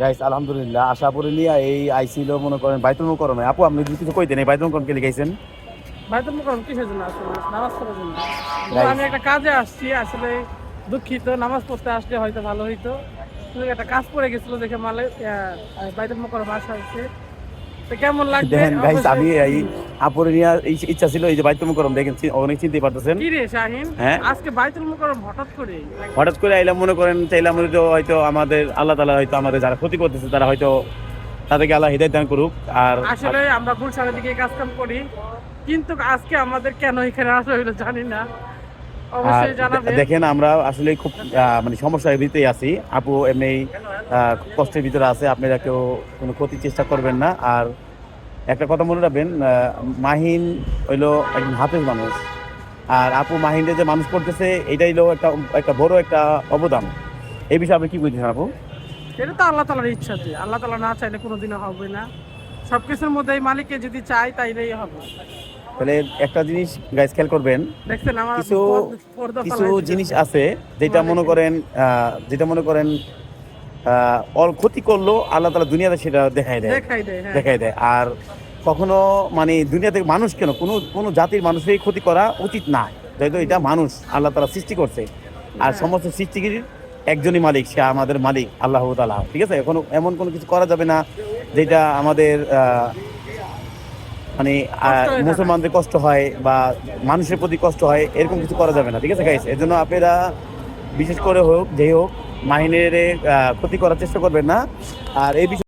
Guys আলহামদুলিল্লাহ আশাপুরে নিয়ে এই আইছিল মনে করেন বাইতুল মুকাররমে। আপু আপনি যদি কিছু কইতেন এই বাইতুল মুকাররম কে লিখাইছেন? বাইতুল মুকাররম কিসের জন্য আসলে? নামাজ পড়ার জন্য। কিন্তু Guys, আমি একটা কাজে আসছি, আসলে দুঃখিত। নামাজ পড়তে আসলে হয়তো ভালো হইতো, কিন্তু একটা কাজ পড়ে গেছিল দেখে বাইতুল মুকাররম আসা হয়েছে। তো কেমন লাগবে দেখেন গাইস অবশ্যই। আমি এই আপুরে নিয়ে ইচ্ছা ছিল এই যে বাইতুল মুকাররম দেখেন অনেক চিনতে পারতেছেন। কি রে শাহিন, হ্যাঁ আজকে বাইতুল মুকাররম হঠাৎ করে? হঠাৎ করে আইলাম মনে করেন চাইলাম হয়তো আমাদের আল্লাহ তাআলা হয়তো আমাদের যারা ক্ষতি করতেছে তারা হয়তো তাদেরকে আল্লাহ হিদায়াত দান করুক। আর আসলে আমরা গুলশানের দিকে কাজ কাম করি, কিন্তু আজকে আমাদের কেন এখানে আসা হইলো জানি না, আর অবশ্যই জানাবে। দেখেন আমরা আসলে খুব মানে সমস্যার ভিতরেই আছি। আপু এমনি খুব কষ্টের ভিতরে আছে, আপনারা কেউ কোনো ক্ষতির চেষ্টা করবেন না। আর একটা কথা মনে রাখবেন, মাহিন হইলো একজন হাফেজ মানুষ, আর আপু মাহিনকে যে মানুষ করতেছে এটাই হলো একটা একটা বড় একটা অবদান। এই বিষয়ে আপনি কি বুঝছেন আপু? এটা তো আল্লাহ তাআলার ইচ্ছাতে, আল্লাহ তাআলা না চাইলে কোনোদিনও হবে না। সবকিছুর মধ্যে মালিককে যদি চাই তাইলেই হবে। তাহলে একটা জিনিস গাইস খেয়াল করবেন, দেখছেন আমার কিছু পর্দা কিছু ফালাই জিনিস দিতেছে। আছে যেটা মনে করেন অল ক্ষতি করলো আল্লাহ তাআলা দুনিয়াতে সেটা দেখাই দেয় দেখাই দেয়, হ্যাঁ। দেখাই দেয়। আর কখনো মানে দুনিয়াতে মানুষ কেন কোনো কোনো জাতির মানুষেরই ক্ষতি করা উচিত না, যেহেতু এটা মানুষ আল্লাহ তাআলা সৃষ্টি করছে। আর হ্যাঁ। সমস্ত সৃষ্টির একজনই মালিক, সে আমাদের মালিক আল্লাহ তাআলা, ঠিক আছে? এখনো এমন কোনো কিছু করা যাবে না যেটা আমাদের মানে কষ্ট হয়ে মুসলমানদের কষ্ট হয় বা মানুষের প্রতি কষ্ট হয়, এরকম কিছু করা যাবে না, ঠিক আছে গাইস? এর জন্য আপনারা বিশেষ করে হোক যেই হোক মাহিনের ক্ষতি করার চেষ্টা করবেন না। আর এই বিষয়ে